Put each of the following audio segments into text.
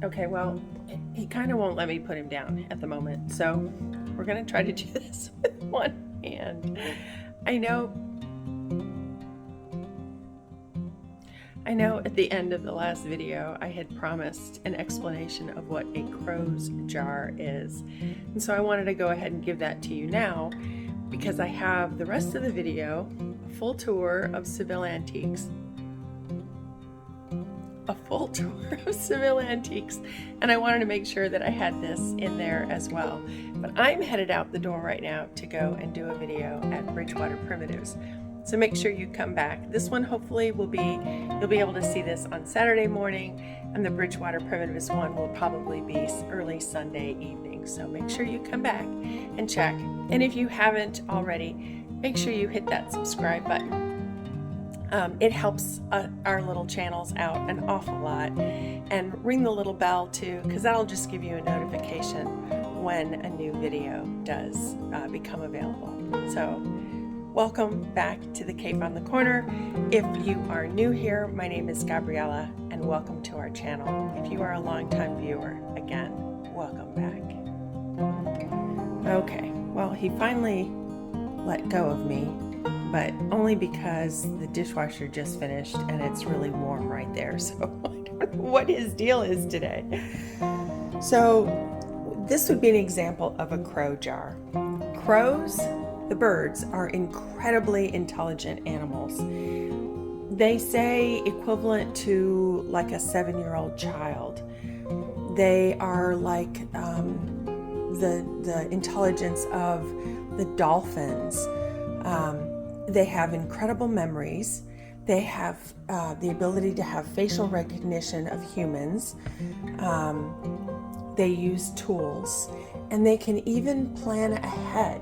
Okay, well, he kind of won't let me put him down at the moment, so we're gonna try to do this with one hand. I know I know at the end of the last video I had promised an explanation of what a crow's jar is, and so I wanted to go ahead and give that to you now because I have the rest of the video, a full tour of Seville Antiques, and I wanted to make sure that I had this in there as well. But I'm headed out the door right now to go and do a video at Bridgewater Primitives. So make sure you come back. This one hopefully you'll be able to see this on Saturday morning, and the Bridgewater Primitives one will probably be early Sunday evening. So make sure you come back and check. And if you haven't already, make sure you hit that subscribe button. It helps our little channels out an awful lot. And ring the little bell too, because that'll just give you a notification when a new video does become available. So welcome back to the Cape on the Corner. If you are new here, my name is Gabriella, and welcome to our channel. If you are a longtime viewer, again, welcome back. Okay, well, he finally let go of me, but only because the dishwasher just finished and it's really warm right there. So I don't know what his deal is today. So this would be an example of a crow jar. Crows, the birds, are incredibly intelligent animals. They say equivalent to like a 7-year-old child. They are like the intelligence of the dolphins. They have incredible memories. They have the ability to have facial recognition of humans. They use tools, and they can even plan ahead.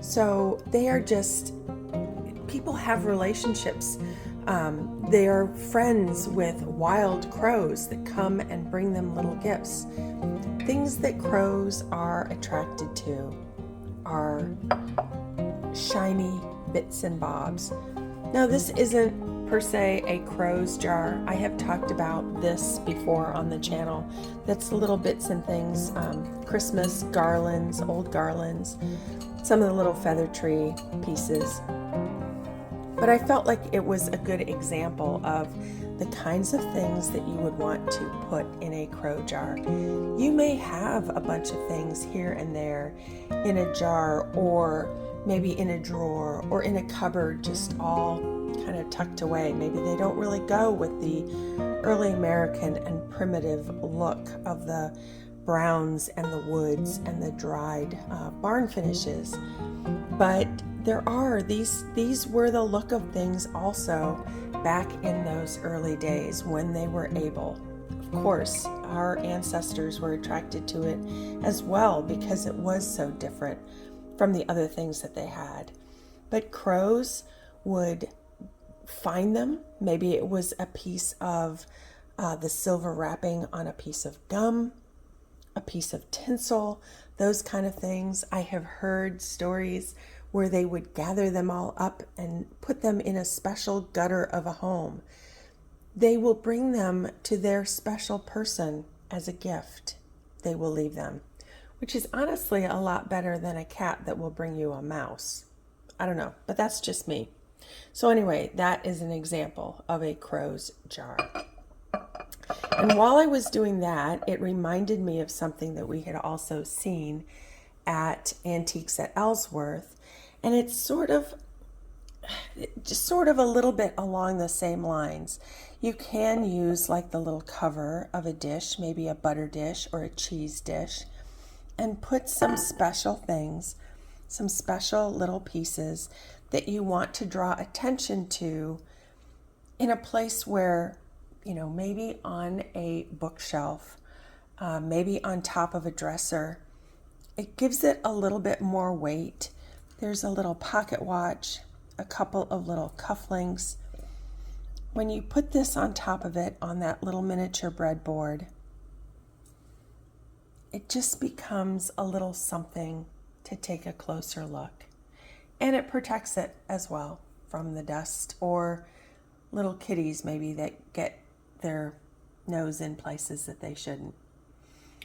So they are just, people have relationships. They are friends with wild crows that come and bring them little gifts. Things that crows are attracted to are shiny bits and bobs. Now, this isn't per se a crow's jar. I have talked about this before on the channel. That's little bits and things, Christmas garlands, old garlands, some of the little feather tree pieces. But I felt like it was a good example of the kinds of things that you would want to put in a crow jar. You may have a bunch of things here and there in a jar, or maybe in a drawer or in a cupboard, just all kind of tucked away. Maybe they don't really go with the early American and primitive look of the browns and the woods and the dried barn finishes. But there are, these were the look of things also back in those early days when they were able. Of course, our ancestors were attracted to it as well because it was so different from the other things that they had. But crows would find them. Maybe it was a piece of the silver wrapping on a piece of gum, a piece of tinsel, those kind of things. I have heard stories where they would gather them all up and put them in a special gutter of a home. They will bring them to their special person as a gift. They will leave them, which is honestly a lot better than a cat that will bring you a mouse. I don't know, but that's just me. So anyway, that is an example of a crow's jar. And while I was doing that, it reminded me of something that we had also seen at Antiques at Ellsworth. And it's sort of a little bit along the same lines. You can use like the little cover of a dish, maybe a butter dish or a cheese dish, and put some special things, some special little pieces that you want to draw attention to in a place where, you know, maybe on a bookshelf, maybe on top of a dresser. It gives it a little bit more weight. There's a little pocket watch, a couple of little cufflinks. When you put this on top of it on that little miniature breadboard, it just becomes a little something to take a closer look. And it protects it as well from the dust or little kitties maybe that get their nose in places that they shouldn't.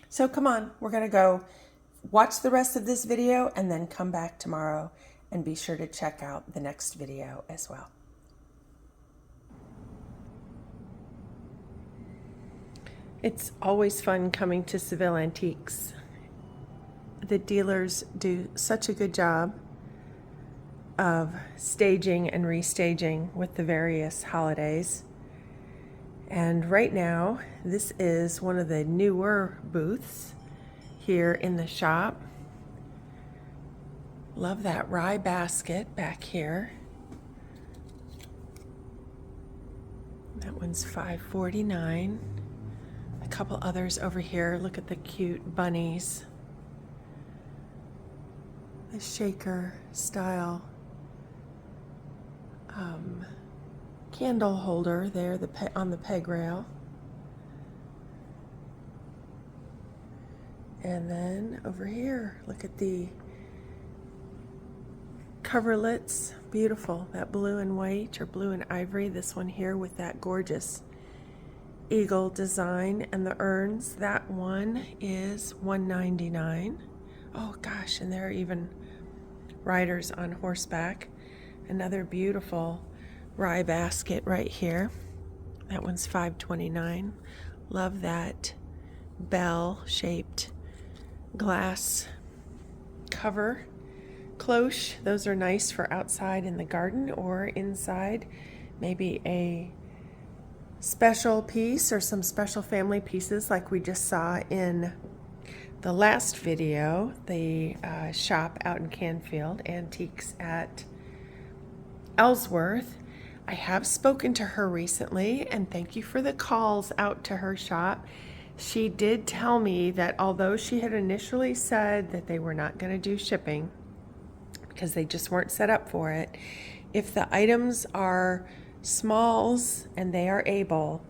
So come on, we're going to go watch the rest of this video and then come back tomorrow, and be sure to check out the next video as well. It's always fun coming to Seville Antiques. The dealers do such a good job of staging and restaging with the various holidays. And right now, this is one of the newer booths here in the shop. Love that rye basket back here. That one's $5.49. A couple others over here. Look at the cute bunnies. The shaker style candle holder there on the peg rail. And then over here, look at the coverlets. Beautiful. That blue and white or blue and ivory. This one here with that gorgeous eagle design, and the urns. That one is $1.99. Oh gosh, and there are even riders on horseback. Another beautiful rye basket right here. That one's $5.29. Love that bell-shaped glass cover. Cloche, those are nice for outside in the garden or inside. Maybe a special piece or some special family pieces like we just saw in the last video, the shop out in Canfield, Antiques at Ellsworth. I have spoken to her recently, and thank you for the calls out to her shop. She did tell me that although she had initially said that they were not going to do shipping because they just weren't set up for it, if the items are smalls and they are able,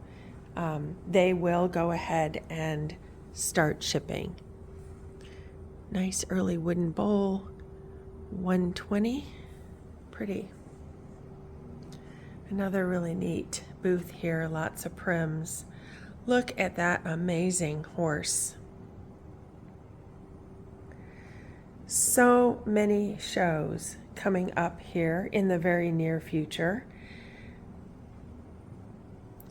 they will go ahead and start shipping. Nice early wooden bowl, $1.20. Pretty. Another really neat booth here, lots of prims. Look at that amazing horse. So many shows coming up here in the very near future.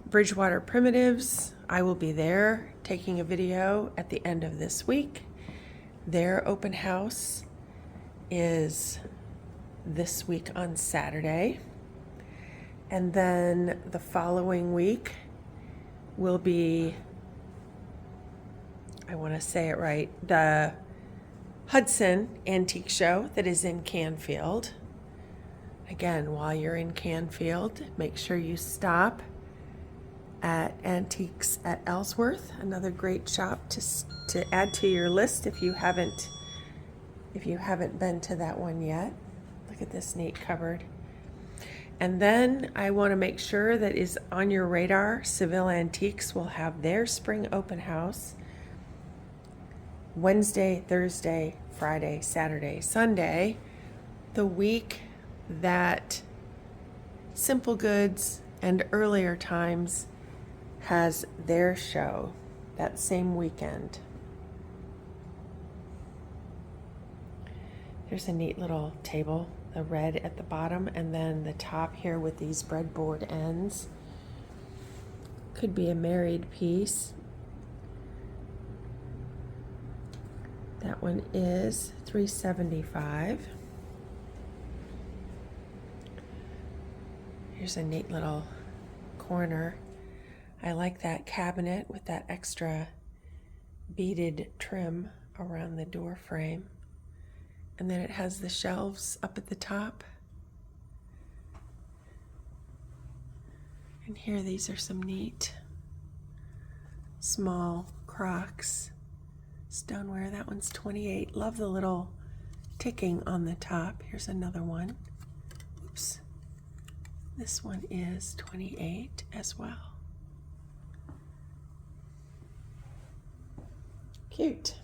Bridgewater Primitives, I will be there taking a video at the end of this week. Their open house is this week on Saturday. And then the following week will be, I want to say it right, the Hudson Antique Show that is in Canfield. Again, while you're in Canfield, make sure you stop at Antiques at Ellsworth, another great shop to add to your list if you haven't been to that one yet. Look at this neat cupboard. And then I want to make sure that is on your radar, Seville Antiques will have their spring open house Wednesday, Thursday, Friday, Saturday, Sunday, the week that Simple Goods and Earlier Times has their show that same weekend. There's a neat little table, the red at the bottom, and then the top here with these breadboard ends. Could be a married piece. That one is $3.75. Here's a neat little corner. I like that cabinet with that extra beaded trim around the door frame. And then it has the shelves up at the top. And here, these are some neat small crocks. Stoneware, that one's $28. Love the little ticking on the top. Here's another one. Oops. This one is $28 as well. Cute.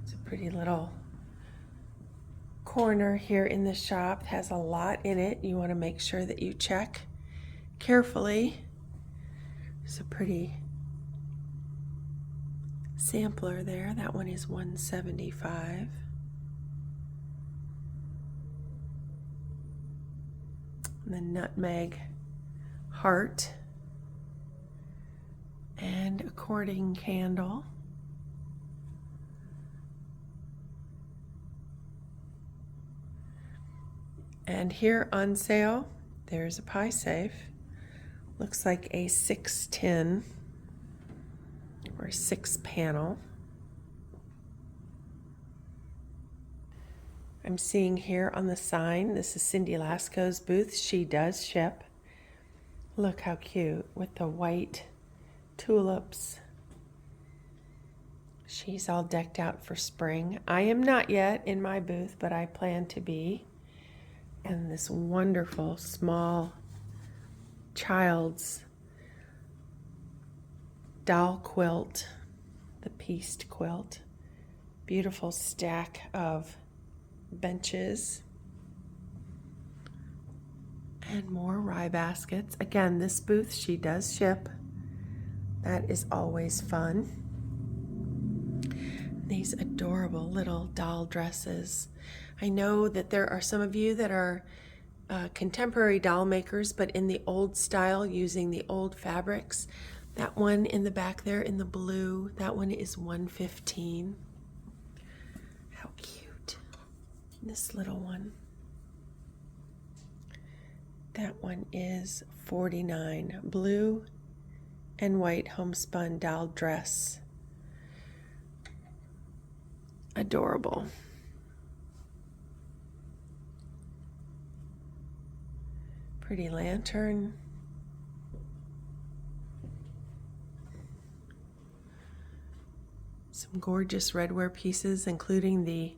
It's a pretty little corner here in the shop. It has a lot in it. You want to make sure that you check carefully There's a pretty sampler there. That one is $175. And the nutmeg heart and a courting candle. And here on sale, there's a pie safe. Looks like a 6-tin or 6-panel. I'm seeing here on the sign, this is Cindy Lasco's booth. She does ship. Look how cute with the white tulips. She's all decked out for spring. I am not yet in my booth, but I plan to be. And this wonderful small child's doll quilt, the pieced quilt. Beautiful stack of benches. And more rye baskets. Again, this booth, she does ship. That is always fun. These adorable little doll dresses. I know that there are some of you that are contemporary doll makers, but in the old style, using the old fabrics. That one in the back there in the blue, that one is $115. How cute. This little one. That one is $49. Blue and white homespun doll dress. Adorable. Pretty lantern. Some gorgeous redware pieces, including the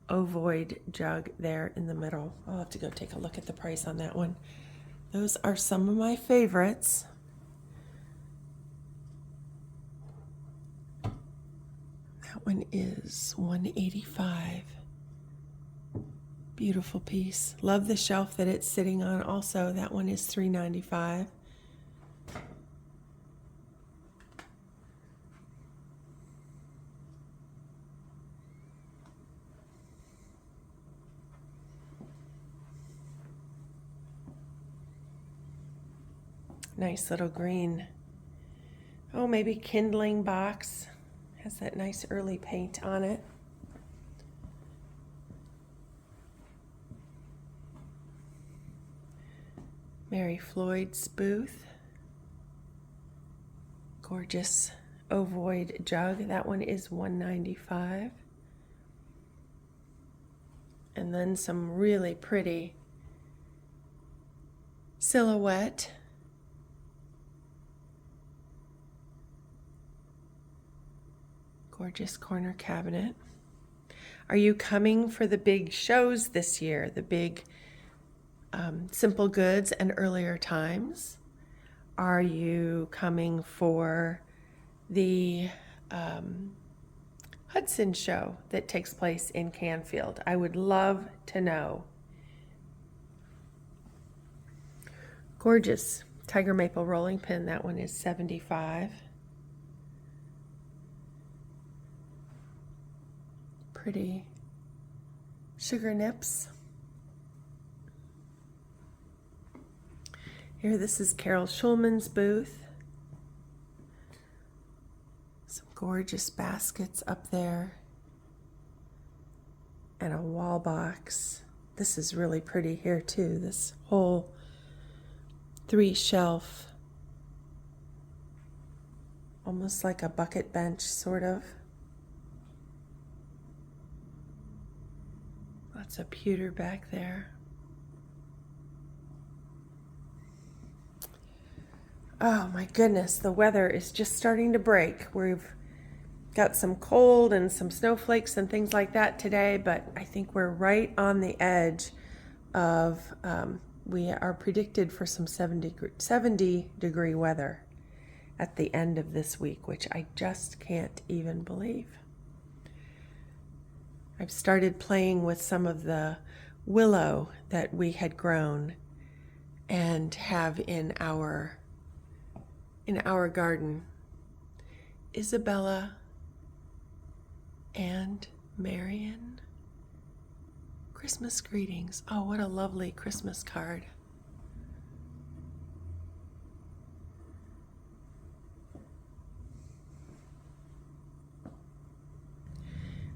ovoid jug there in the middle. I'll have to go take a look at the price on that one. Those are some of my favorites. That one is $185. Beautiful piece. Love the shelf that it's sitting on also. That one is $3.95. Nice little green, oh, maybe kindling box. Has that nice early paint on it. Mary Floyd's booth. Gorgeous ovoid jug. That one is $195. And then some really pretty silhouette. Gorgeous corner cabinet. Are you coming for the big shows this year? The big Simple Goods and Earlier Times? Are you coming for the Hudson show that takes place in Canfield? I would love to know. Gorgeous tiger maple rolling pin. That one is $75. Pretty sugar nips. Here, this is Carol Schulman's booth. Some gorgeous baskets up there. And a wall box. This is really pretty here too. This whole 3-shelf, almost like a bucket bench, sort of. Lots of pewter back there. Oh my goodness, the weather is just starting to break. We've got some cold and some snowflakes and things like that today, but I think we're right on the edge of, we are predicted for some 70-degree weather at the end of this week, which I just can't even believe. I've started playing with some of the willow that we had grown and have in our in our garden. Isabella and Marion. Christmas greetings. Oh, what a lovely Christmas card.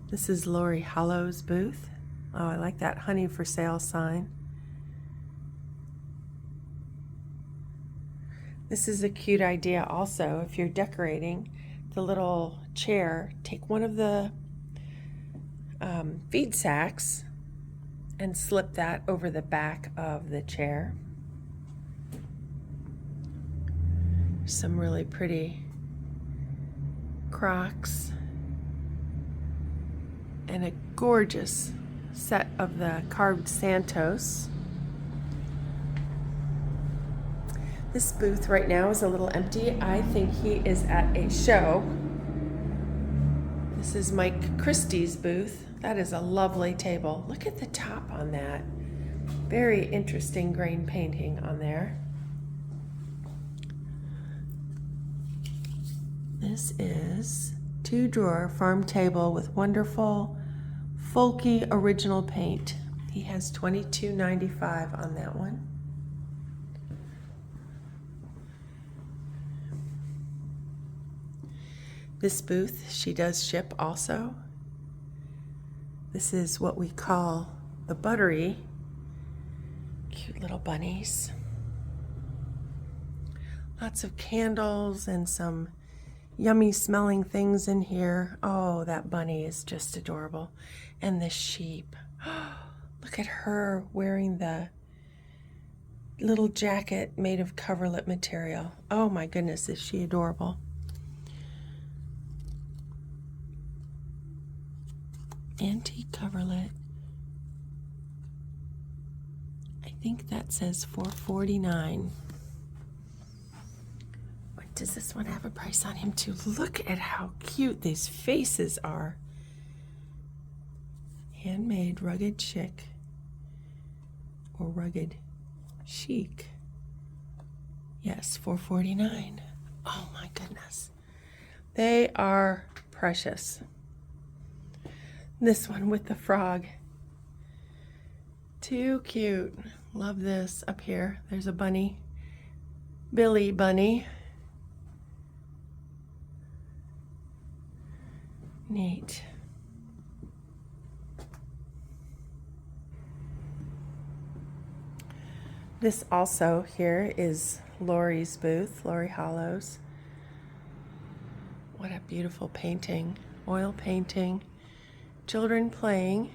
This is Lori Hollow's booth. Oh, I like that honey for sale sign. This is a cute idea also. If you're decorating the little chair, take one of the feed sacks and slip that over the back of the chair. Some really pretty crocks and a gorgeous set of the carved Santos. This booth right now is a little empty. I think he is at a show. This is Mike Christie's booth. That is a lovely table. Look at the top on that. Very interesting grain painting on there. This is 2-drawer farm table with wonderful folky original paint. He has $22.95 on that one. This booth she does ship also. This is what we call the buttery. Cute little bunnies. Lots of candles and some yummy smelling things in here. Oh, that bunny is just adorable. And the sheep. Look at her wearing the little jacket made of coverlet material. Oh my goodness, is she adorable. Antique coverlet. I think that says $4.49. What does this one have a price on him too? Look at how cute these faces are. Handmade rugged chic or rugged chic. Yes, $4.49. Oh my goodness. They are precious. This one with the frog. Too cute. Love this up here. There's a bunny. Billy Bunny. Neat. This also here is Lori's booth, Lori Hollow's. What a beautiful painting. Oil painting. Children playing.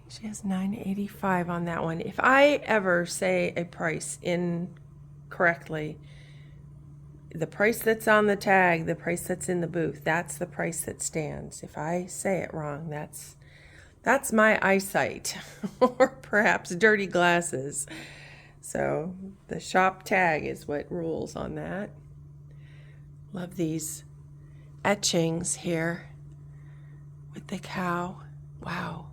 She has $9.85 on that one. If I ever say a price incorrectly, the price that's on the tag, the price that's in the booth, that's the price that stands. If I say it wrong, that's my eyesight or perhaps dirty glasses. So the shop tag is what rules on that. Love these etchings here with the cow. Wow.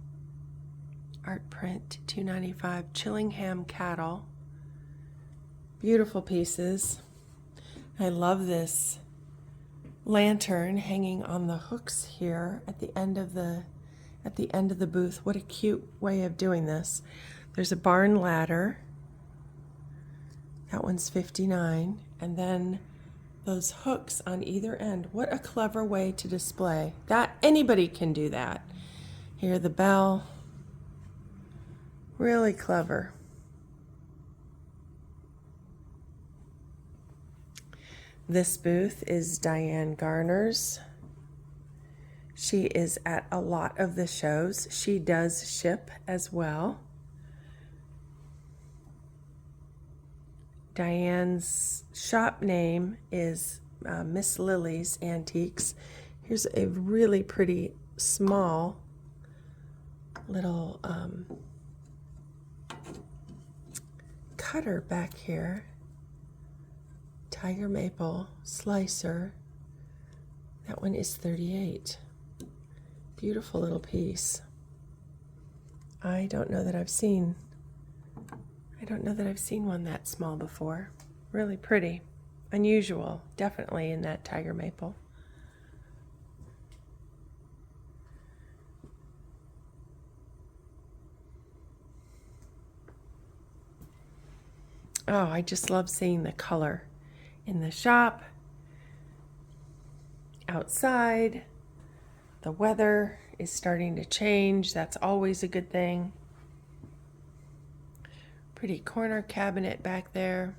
Art print, $2.95. Chillingham cattle. Beautiful pieces. I love this lantern hanging on the hooks here at the end of the booth. What a cute way of doing this. There's a barn ladder. That one's $59. And then those hooks on either end. What a clever way to display. That anybody can do that. Here the bell. Really clever. This booth is Diane Garner's. She is at a lot of the shows. She does ship as well. Diane's shop name is Miss Lily's Antiques. Here's a really pretty small little cutter back here. Tiger maple slicer. That one is $38. Beautiful little piece. I don't know that I've seen one that small before. Really pretty. unusual, definitely in that tiger maple. Oh, I just love seeing the color in the shop, outside. The weather is starting to change. That's always a good thing. Pretty corner cabinet back there.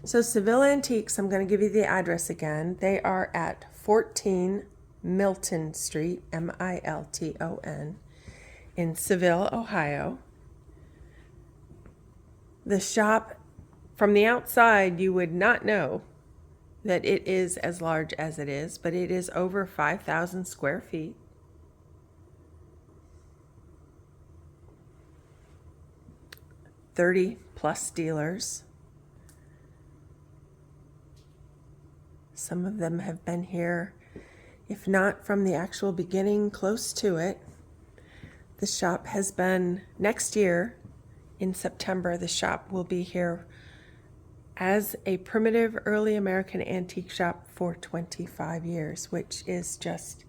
So Seville Antiques, I'm going to give you the address again. They are at 14 Milton Street, Milton, in Seville, Ohio. The shop, from the outside, you would not know that it is as large as it is, but it is over 5,000 square feet. +30 dealers. Some of them have been here, if not from the actual beginning, close to it. The shop has been, next year in September, the shop will be here as a primitive early American antique shop for 25 years, which is just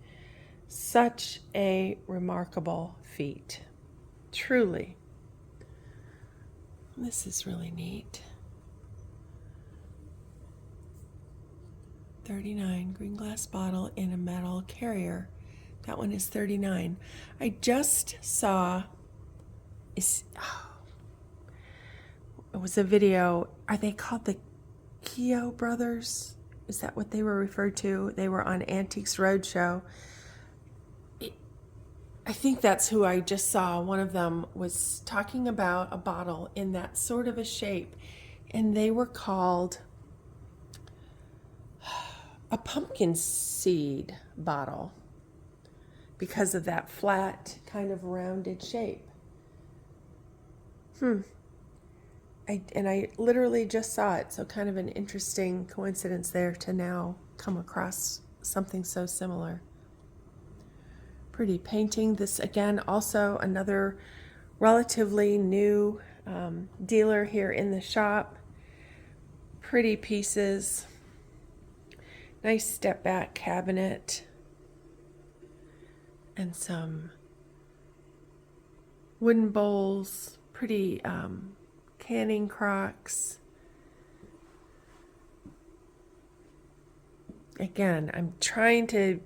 such a remarkable feat. Truly. This is really neat. 39 green glass bottle in a metal carrier. That one is 39. I just saw, it was a video. Are they called the Keogh brothers? Is that what they were referred to? They were on Antiques Roadshow. I think that's who I just saw. One of them was talking about a bottle in that sort of a shape, and they were called a pumpkin seed bottle because of that flat kind of rounded shape. I literally just saw it, so kind of an interesting coincidence there to now come across something so similar. Pretty painting. This again, also another relatively new dealer here in the shop. Pretty pieces. Nice step back cabinet. And some wooden bowls. Pretty canning crocks. Again, I'm trying to,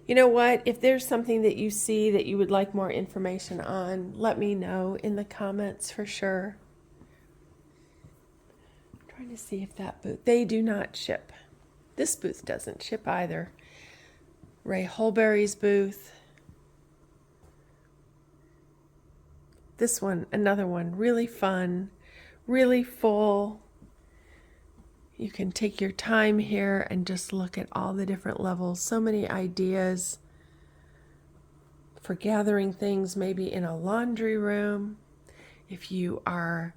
you know what, if there's something that you see that you would like more information on, let me know in the comments for sure. I'm trying to see if that booth, they do not ship. This booth doesn't ship either. Ray Holberry's booth. This one, another one, really fun, really full. You can take your time here and just look at all the different levels. So many ideas for gathering things maybe in a laundry room. If you are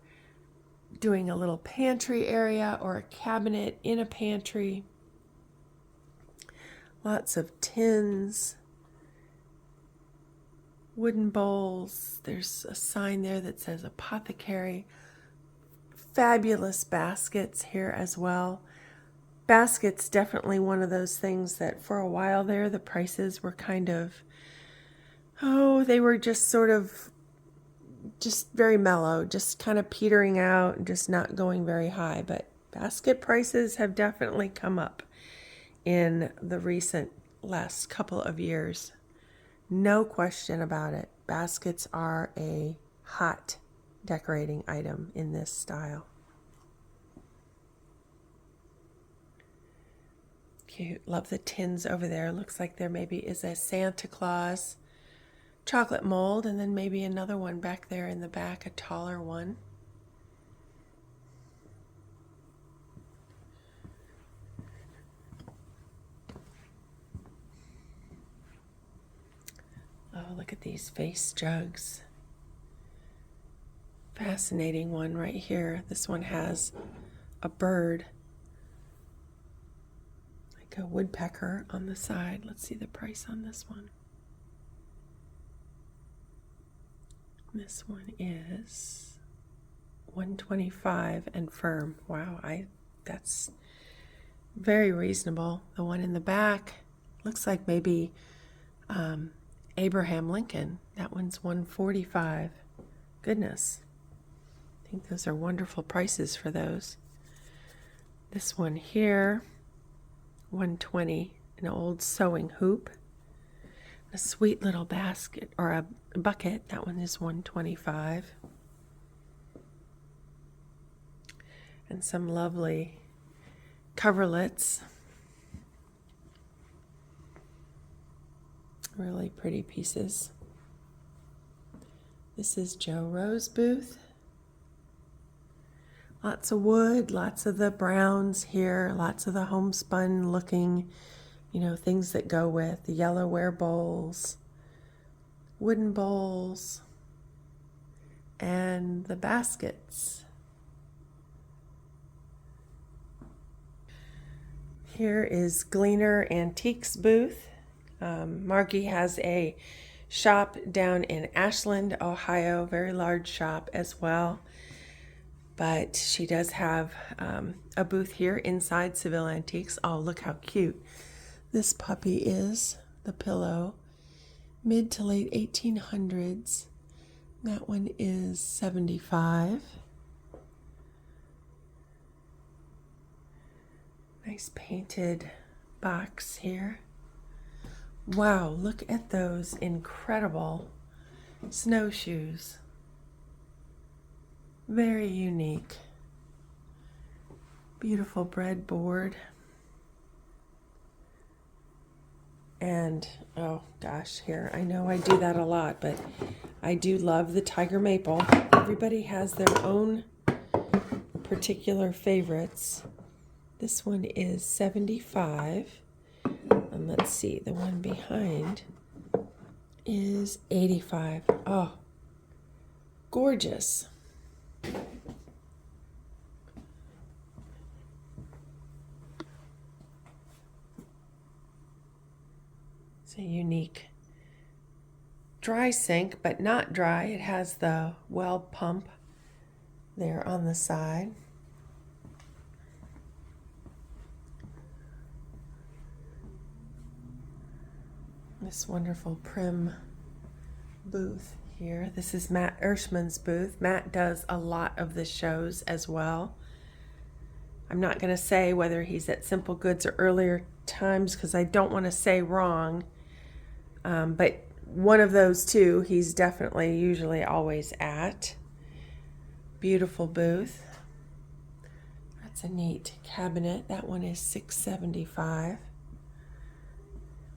doing a little pantry area or a cabinet in a pantry. Lots of tins. Wooden bowls. There's a sign there that says apothecary. Fabulous baskets here as well. Baskets, definitely one of those things that for a while there, the prices were kind of, they were just sort of, just very mellow, just kind of petering out, just not going very high. But basket prices have definitely come up in the recent last couple of years. No question about it. Baskets are a hot decorating item in this style. Cute. Love the tins over there. Looks like there maybe is a Santa Claus chocolate mold, and then maybe another one back there in the back, a taller one. Oh, look at these vase jugs. Fascinating one right here. This one has a bird, like a woodpecker on the side. Let's see the price on this one. This one is $125 and firm. Wow, I that's very reasonable. The one in the back looks like maybe Abraham Lincoln. That one's $145. Goodness. I think those are wonderful prices for those. This one here, $120. An old sewing hoop. A sweet little basket or a bucket. That one is $125. And some lovely coverlets. Really pretty pieces. This is Joe Rose booth. Lots of wood, lots of the browns here, lots of the homespun looking, things that go with the yellowware bowls, wooden bowls, and the baskets. Here is Gleaner Antiques booth. Margie has a shop down in Ashland, Ohio, very large shop as well. But she does have a booth here inside Seville Antiques. Oh, look how cute this puppy is. The pillow, mid to late 1800s. That one is $75. Nice painted box here. Wow, look at those incredible snowshoes. Very unique. Beautiful breadboard. And, oh gosh, here, I know I do that a lot, but I do love the tiger maple. Everybody has their own particular favorites. This one is $75. And let's see, the one behind is $85. Oh, gorgeous. It's a unique dry sink, but not dry. It has the well pump there on the side. This wonderful prim booth here. This is Matt Ershman's booth. Matt does a lot of the shows as well. I'm not going to say whether he's at Simple Goods or earlier times because I don't want to say wrong. But one of those two he's definitely usually always at. Beautiful booth. That's a neat cabinet. That one is $675.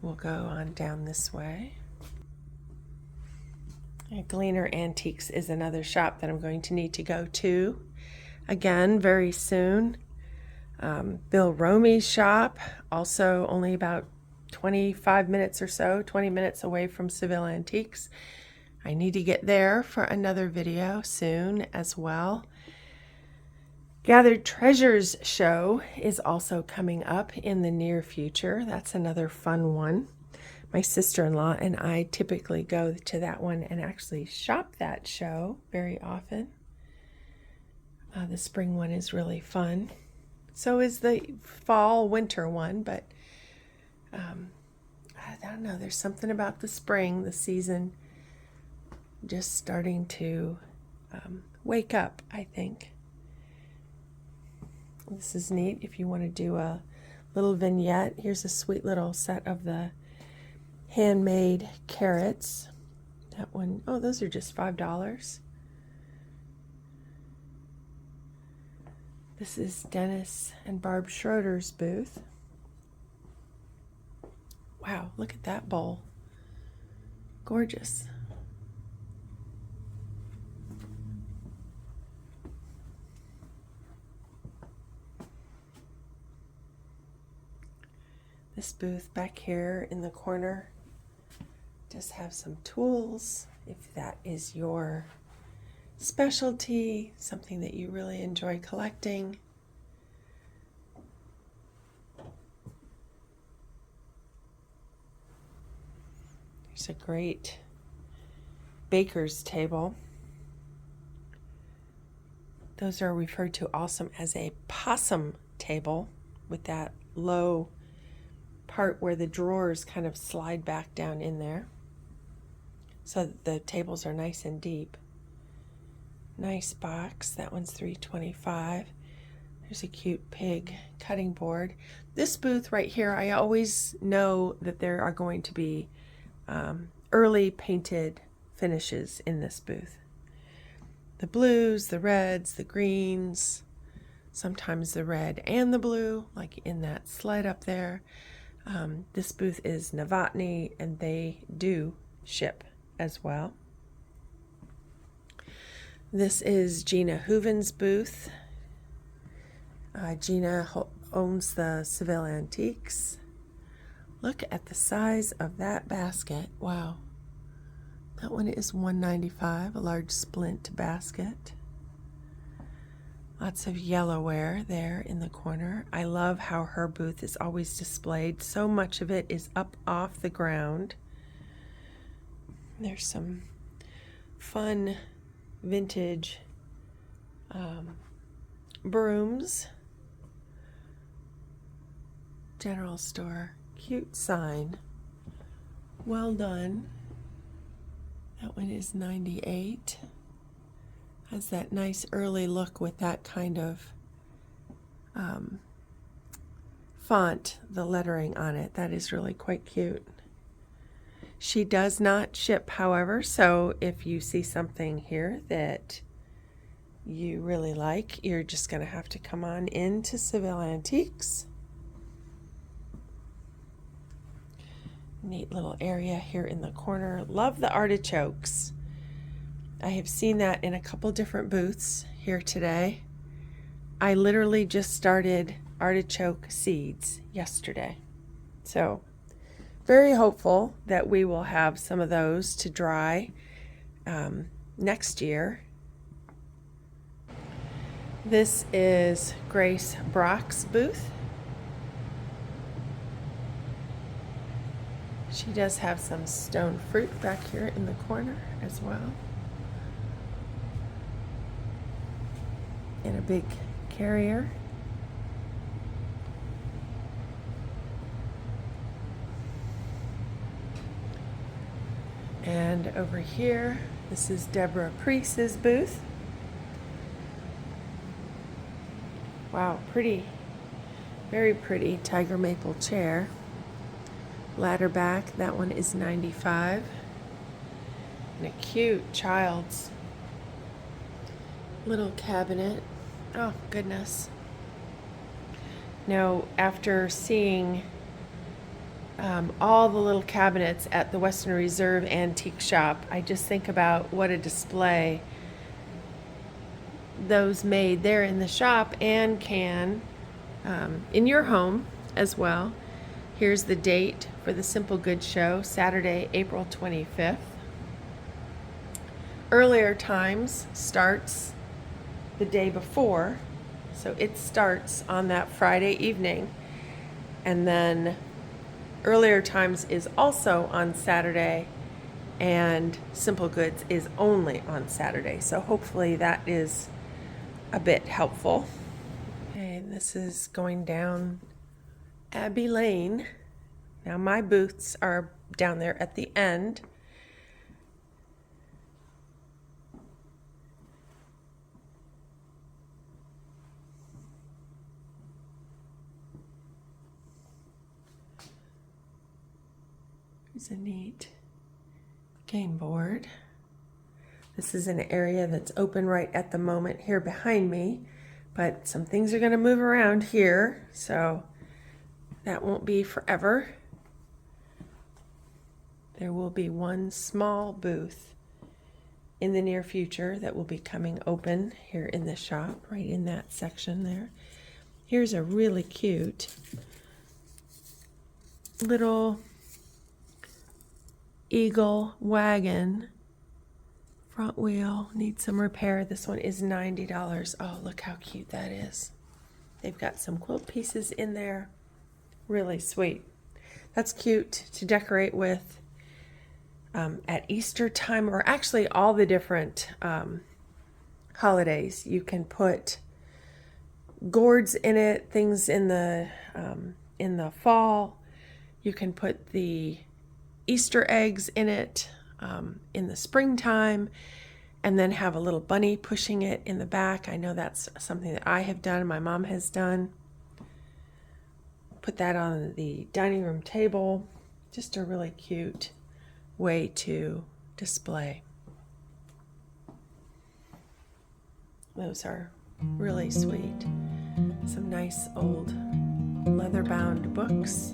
We'll go on down this way. Gleaner Antiques is another shop that I'm going to need to go to again very soon. Bill Romey's shop, also only about 25 minutes or so, 20 minutes away from Seville Antiques. I need to get there for another video soon as well. Gathered Treasures show is also coming up in the near future. That's another fun one. My sister-in-law and I typically go to that one and actually shop that show very often. The spring one is really fun. So is the fall winter one, but I don't know. There's something about the spring, the season, just starting to wake up, I think. This is neat if you want to do a little vignette. Here's a sweet little set of the handmade carrots. That one, oh, those are just $5. This is Dennis and Barb Schroeder's booth. Wow, look at that bowl. Gorgeous. This booth back here in the corner just have some tools if that is your specialty, something that you really enjoy collecting. There's a great baker's table. Those are referred to also as a possum table with that low part where the drawers kind of slide back down in there so that the tables are nice and deep. Nice box. That one's $3.25. There's a cute pig cutting board. This booth right here, I always know that there are going to be early painted finishes in this booth. The blues, the reds, the greens, sometimes the red and the blue, like in that sled up there. This booth is Novotny, and they do ship as well. This is Gina Hooven's booth. Gina owns the Seville Antiques. Look at the size of that basket. Wow. That one is $1.95, a large splint basket. Lots of yellowware there in the corner. I love how her booth is always displayed. So much of it is up off the ground. There's some fun vintage brooms. General store. Cute sign. Well done. That one is $98. Has that nice early look with that kind of font, the lettering on it. That is really quite cute. She does not ship, however, so if you see something here that you really like, you're just going to have to come on into Seville Antiques. Neat little area here in the corner. Love the artichokes. I have seen that in a couple different booths here today. I literally just started artichoke seeds yesterday. So very hopeful that we will have some of those to dry next year. This is Grace Brock's booth. She does have some stone fruit back here in the corner as well. In a big carrier. And over here, this is Deborah Priest's booth. Wow, pretty, very pretty tiger maple chair. Ladder back, that one is $95. And a cute child's little cabinet. Oh, goodness. Now, after seeing all the little cabinets at the Western Reserve Antique Shop, I just think about what a display those made there in the shop and can in your home as well. Here's the date for the Simple Goods Show, Saturday, April 25th. Earlier times starts the day before, so it starts on that Friday evening, and then earlier times is also on Saturday, and Simple Goods is only on Saturday, so hopefully that is a bit helpful. Okay, this is going down Abbey Lane. Now my booths are down there at the end. Here's a neat game board. This is an area that's open right at the moment here behind me, but some things are going to move around here, so that won't be forever. There will be one small booth in the near future that will be coming open here in the shop, right in that section there. Here's a really cute little Eagle wagon. Front wheel needs some repair. This one is $90. Oh, look how cute that is. They've got some quilt pieces in there. Really sweet. That's cute to decorate with at Easter time, or actually all the different holidays. You can put gourds in it, things in the fall. You can put the Easter eggs in it in the springtime, and then have a little bunny pushing it in the back. I know that's something that I have done, my mom has done. Put that on the dining room table. Just a really cute way to display. Those are really sweet. Some nice old leather-bound books.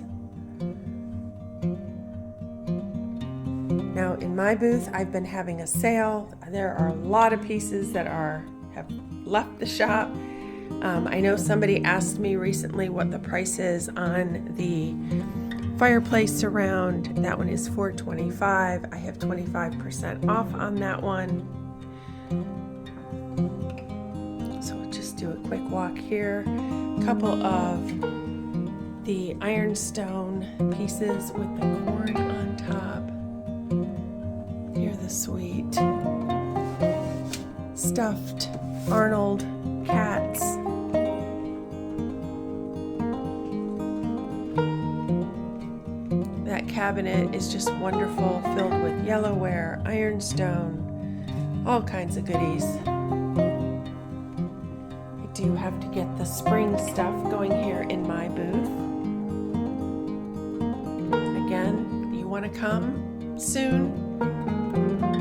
Now in my booth, I've been having a sale. There are a lot of pieces that have left the shop. I know somebody asked me recently what the price is on the fireplace surround. That one is $425. I have 25% off on that one. So we'll just do a quick walk here. A couple of the ironstone pieces with the corn on top. Here are the sweet stuffed Arnold cats. That cabinet is just wonderful, filled with yellowware, ironstone, all kinds of goodies. I do have to get the spring stuff going here in my booth. Again, you want to come soon?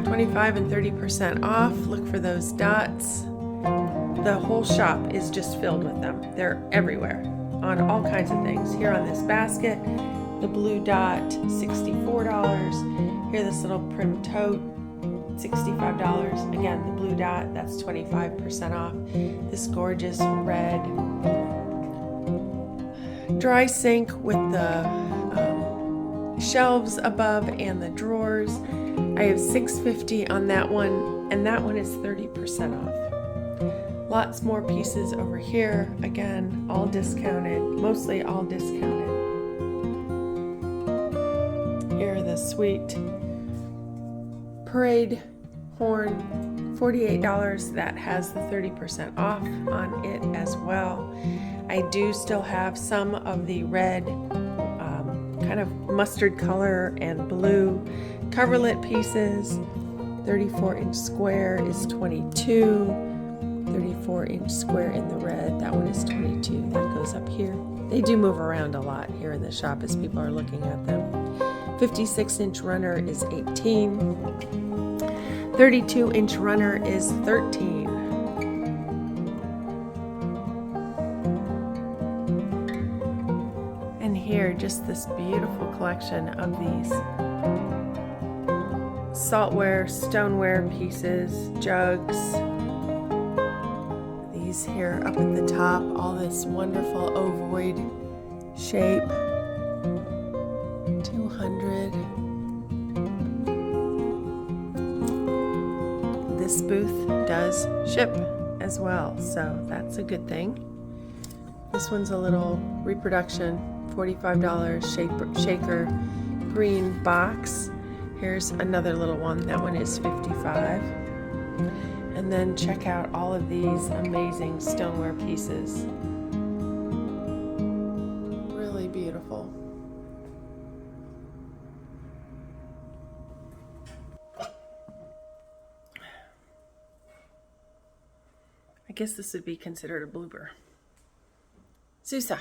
25 and 30% off. Look for those dots. The whole shop is just filled with them. They're everywhere on all kinds of things. Here on this basket, the blue dot, $64. Here, this little prim tote, $65. Again, the blue dot, that's 25% off. This gorgeous red dry sink with the shelves above and the drawers. I have $650 on that one, and that one is 30% off. Lots more pieces over here. Again, all discounted, mostly all discounted. Here are the sweet parade horn, $48. That has the 30% off on it as well. I do still have some of the red, kind of mustard color and blue coverlet pieces. 34-inch square is $22. 34-inch square in the red, that one is $22. That goes up here. They do move around a lot here in the shop as people are looking at them. 56-inch runner is $18. 32-inch runner is $13. And here, just this beautiful collection of these saltware, stoneware pieces, jugs. These here up at the top, all this wonderful ovoid shape. 200. This booth does ship as well, so that's a good thing. This one's a little reproduction, $45 shaker green box. Here's another little one. That one is $55. And then check out all of these amazing stoneware pieces. Really beautiful. I guess this would be considered a blooper. Susa.